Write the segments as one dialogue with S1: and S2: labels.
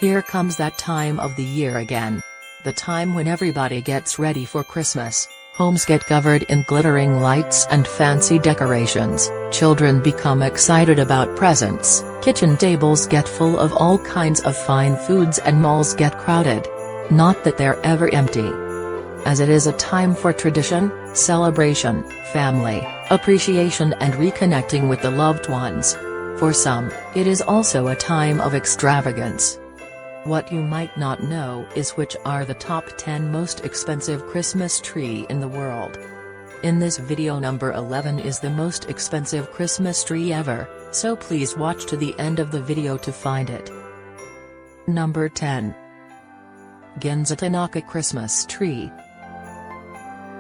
S1: Here comes that time of the year again. The time when everybody gets ready for Christmas, homes get covered in glittering lights and fancy decorations, children become excited about presents, kitchen tables get full of all kinds of fine foods and malls get crowded. Not that they're ever empty. As it is a time for tradition, celebration, family, appreciation and reconnecting with the loved ones. For some, it is also a time of extravagance. What you might not know is which are the top 10 most expensive Christmas tree in the world. In this video, number 11 is the most expensive Christmas tree ever, so please watch to the end of the video to find it. Number 10. Ginza Tanaka Christmas Tree.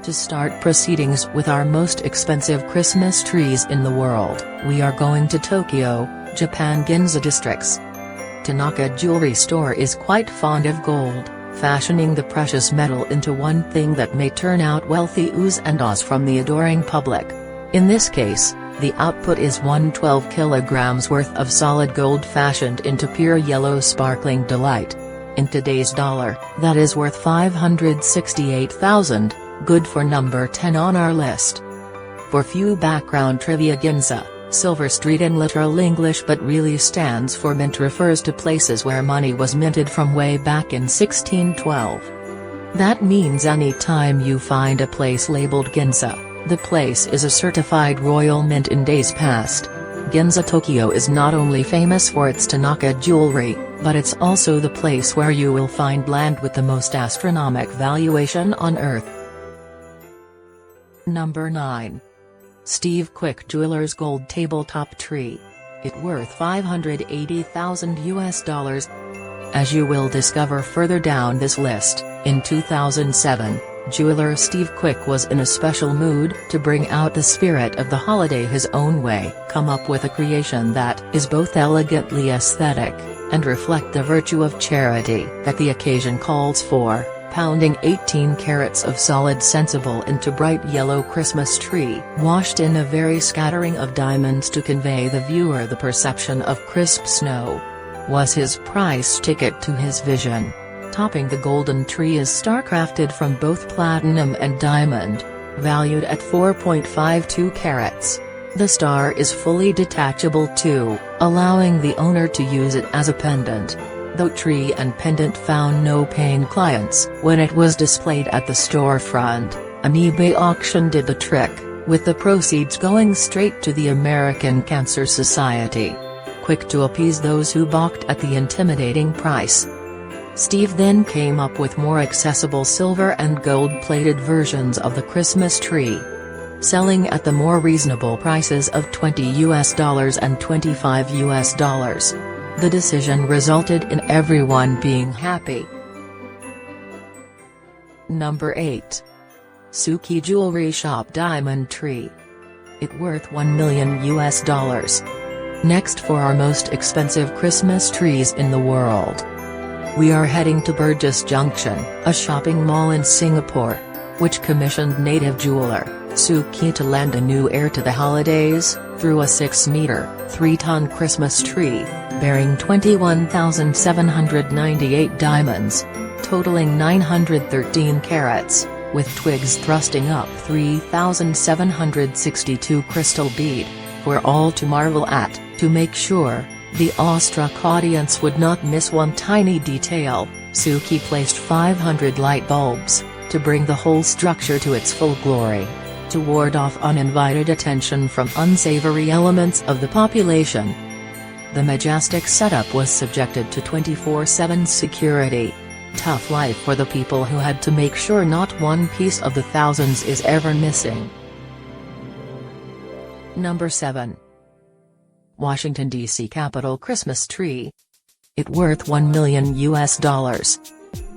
S1: To start proceedings with our most expensive Christmas trees in the world, we are going to Tokyo, Japan. Ginza District's Tanaka Jewelry Store is quite fond of gold, fashioning the precious metal into one thing that may turn out wealthy oohs and ahs from the adoring public. In this case, the output is 112 kilograms worth of solid gold fashioned into pure yellow sparkling delight. In today's dollar, that is worth 568,000, good for number 10 on our list. For few background trivia, Ginza, Silver Street in literal English but really stands for mint, refers to places where money was minted from way back in 1612. That means any time you find a place labeled Ginza, the place is a certified royal mint in days past. Ginza Tokyo is not only famous for its Tanaka jewelry, but it's also the place where you will find land with the most astronomical valuation on earth. Number 9. Steve Quick Jewelers Gold Tabletop Tree. It worth $580,000. As you will discover further down this list, in 2007, jeweler Steve Quick was in a special mood to bring out the spirit of the holiday his own way, come up with a creation that is both elegantly aesthetic and reflect the virtue of charity that the occasion calls for. Pounding 18 carats of solid sensible into bright yellow Christmas tree, washed in a very scattering of diamonds to convey the viewer the perception of crisp snow, was his price ticket to his vision. Topping the golden tree is star-crafted from both platinum and diamond, valued at 4.52 carats. The star is fully detachable too, allowing the owner to use it as a pendant. Though tree and pendant found no paying clients when it was displayed at the storefront, an eBay auction did the trick, with the proceeds going straight to the American Cancer Society. Quick to appease those who balked at the intimidating price, Steve then came up with more accessible silver and gold-plated versions of the Christmas tree, selling at the more reasonable prices of $20 and $25. The decision resulted in everyone being happy. Number 8. Suki Jewelry Shop Diamond Tree. It worth $1 million. Next for our most expensive Christmas trees in the world, we are heading to Burgess Junction, a shopping mall in Singapore, which commissioned native jeweler Suki to lend a new air to the holidays, through a 6-meter, 3-ton Christmas tree, bearing 21,798 diamonds, totaling 913 carats, with twigs thrusting up 3,762 crystal bead, for all to marvel at. To make sure the awestruck audience would not miss one tiny detail, Suki placed 500 light bulbs, to bring the whole structure to its full glory. To ward off uninvited attention from unsavory elements of the population, the majestic setup was subjected to 24/7 security. Tough life for the people who had to make sure not one piece of the thousands is ever missing. Number 7. Washington, D.C. Capitol Christmas Tree. It worth $1 million.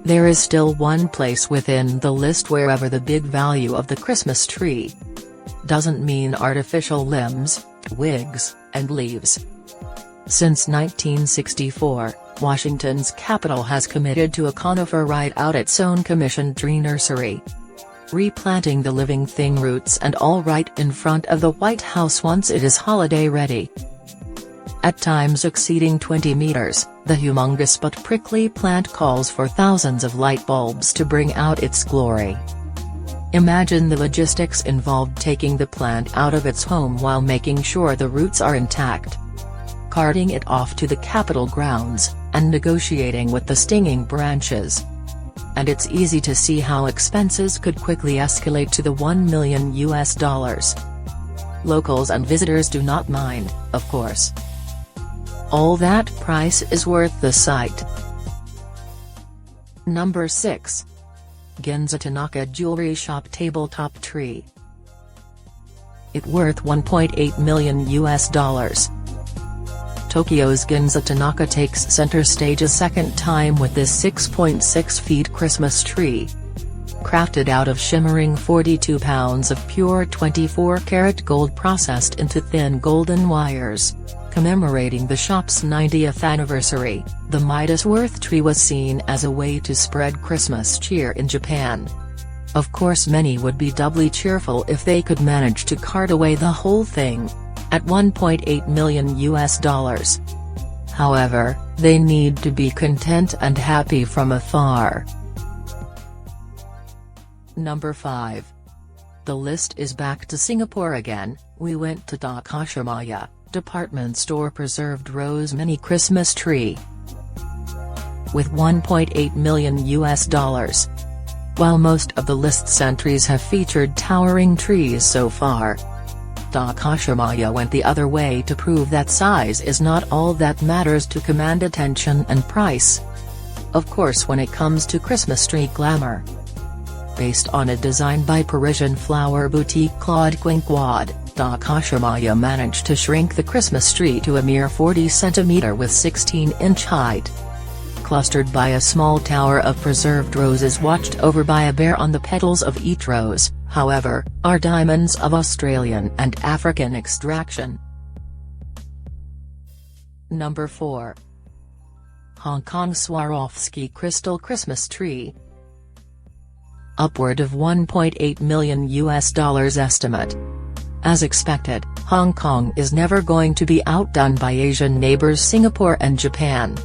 S1: There is still one place within the list wherever the big value of the Christmas tree doesn't mean artificial limbs, wigs, and leaves. Since 1964, Washington's Capitol has committed to a conifer right out its own commissioned tree nursery, replanting the living thing roots and all right in front of the White House once it is holiday ready. at times exceeding 20 meters, the humongous but prickly plant calls for thousands of light bulbs to bring out its glory. Imagine the logistics involved taking the plant out of its home while making sure the roots are intact, carting it off to the Capitol grounds, and negotiating with the stinging branches. And it's easy to see how expenses could quickly escalate to the $1 million. Locals and visitors do not mind, of course. All that price is worth the sight. Number 6. Ginza Tanaka Jewelry Shop Tabletop Tree. It worth $1.8 million. Tokyo's Ginza Tanaka takes center stage a second time with this 6.6 feet Christmas tree. Crafted out of shimmering 42 pounds of pure 24-karat gold processed into thin golden wires. Commemorating the shop's 90th anniversary, the Midas-worth tree was seen as a way to spread Christmas cheer in Japan. Of course, many would be doubly cheerful if they could manage to cart away the whole thing, at $1.8 million. However, they need to be content and happy from afar. Number 5. The list is back to Singapore again. We went to Takashimaya department store preserved rose mini Christmas tree. With $1.8 million. While most of the list's entries have featured towering trees so far, Takashimaya went the other way to prove that size is not all that matters to command attention and price. Of course, when it comes to Christmas tree glamour. Based on a design by Parisian flower boutique Claude Quinquad, Takashimaya managed to shrink the Christmas tree to a mere 40 cm with 16-inch height. Clustered by a small tower of preserved roses watched over by a bear on the petals of each rose, however, are diamonds of Australian and African extraction. Number 4. Hong Kong Swarovski Crystal Christmas Tree. Upward of $1.8 million estimate. As expected, Hong Kong is never going to be outdone by Asian neighbors Singapore and Japan.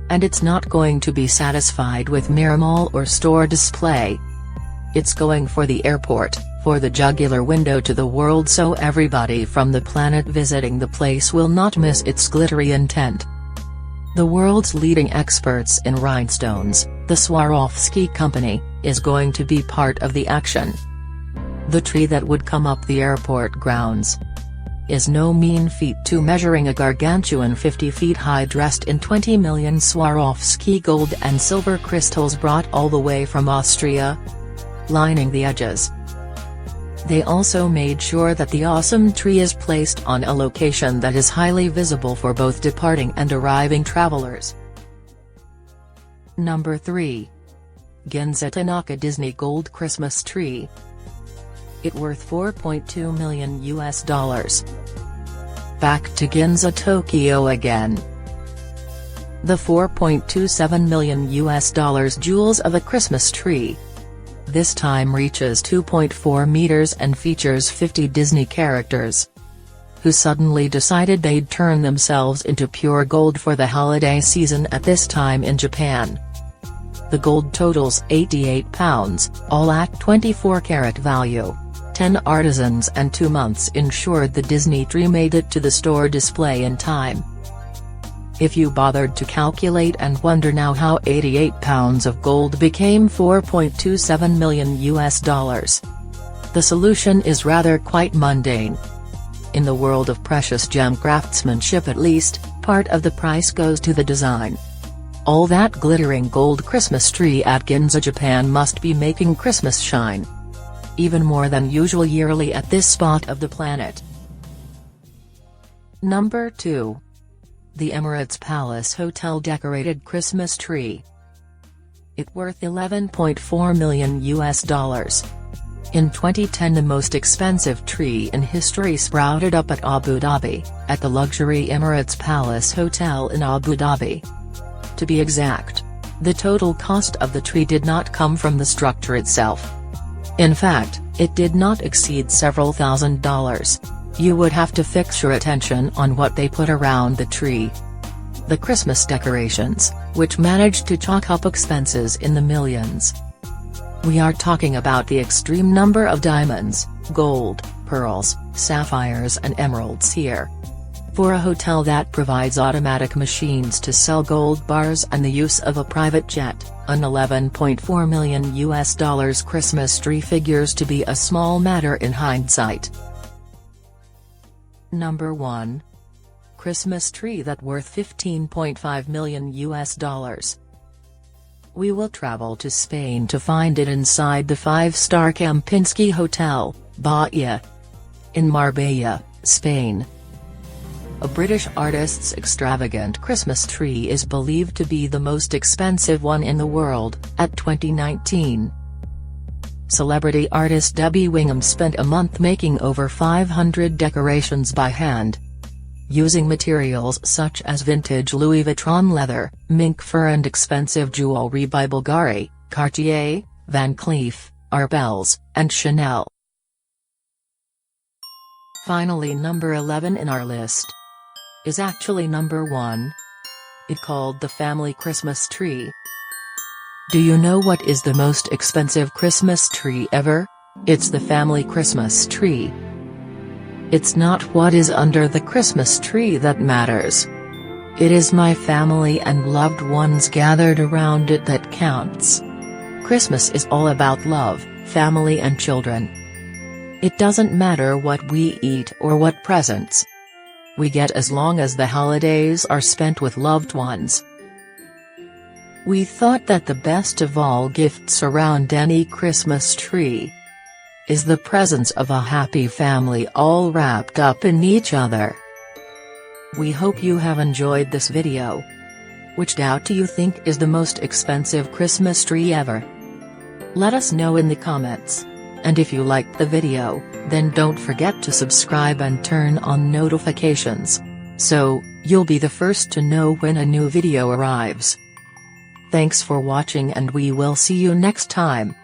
S1: And it's not going to be satisfied with mere mall or store display. It's going for the airport, for the jugular window to the world, so everybody from the planet visiting the place will not miss its glittery intent. The world's leading experts in rhinestones, the Swarovski company, is going to be part of the action. The tree that would come up the airport grounds is no mean feat too, measuring a gargantuan 50 feet high, dressed in 20 million Swarovski gold and silver crystals brought all the way from Austria, lining the edges. They also made sure that the awesome tree is placed on a location that is highly visible for both departing and arriving travelers. Number 3. Ginza Tanaka Disney Gold Christmas Tree. It worth $4.2 million. Back to Ginza, Tokyo again. The $4.27 million jewels of a Christmas tree. This time reaches 2.4 meters and features 50 Disney characters, who suddenly decided they'd turn themselves into pure gold for the holiday season at this time in Japan. The gold totals 88 pounds, all at 24-karat value. 10 artisans and 2 months ensured the Disney tree made it to the store display in time. If you bothered to calculate and wonder now how 88 pounds of gold became $4.27 million, the solution is rather quite mundane. In the world of precious gem craftsmanship, at least, part of the price goes to the design. All that glittering gold Christmas tree at Ginza, Japan must be making Christmas shine even more than usual yearly at this spot of the planet. Number 2. The Emirates Palace Hotel Decorated Christmas Tree. It worth $11.4 million. In 2010, the most expensive tree in history sprouted up at Abu Dhabi, at the luxury Emirates Palace Hotel in Abu Dhabi. To be exact, the total cost of the tree did not come from the structure itself. In fact, it did not exceed several $1,000s. you would have to fix your attention on what they put around the tree. The Christmas decorations, which managed to chalk up expenses in the millions. We are talking about the extreme number of diamonds, gold, pearls, sapphires and emeralds here. For a hotel that provides automatic machines to sell gold bars and the use of a private jet, an $11.4 million Christmas tree figures to be a small matter in hindsight. Number 1. Christmas tree that worth $15.5 million. We will travel to Spain to find it inside the 5-star Kempinski Hotel, Baia, in Marbella, Spain. A British artist's extravagant Christmas tree is believed to be the most expensive one in the world, at 2019. Celebrity artist Debbie Wingham spent a month making over 500 decorations by hand. Using materials such as vintage Louis Vuitton leather, mink fur and expensive jewelry by Bulgari, Cartier, Van Cleef, Arpels, and Chanel. Finally, number 11 in our list is actually number 1. It's called the family Christmas tree. Do you know what is the most expensive Christmas tree ever? It's the family Christmas tree. It's not what is under the Christmas tree that matters. It is my family and loved ones gathered around it that counts. Christmas is all about love, family and children. It doesn't matter what we eat or what presents we get as long as the holidays are spent with loved ones. We thought that the best of all gifts around any Christmas tree is the presence of a happy family all wrapped up in each other. We hope you have enjoyed this video. Which do you think is the most expensive Christmas tree ever? Let us know in the comments. And if you liked the video, then don't forget to subscribe and turn on notifications, so you'll be the first to know when a new video arrives. Thanks for watching and we will see you next time.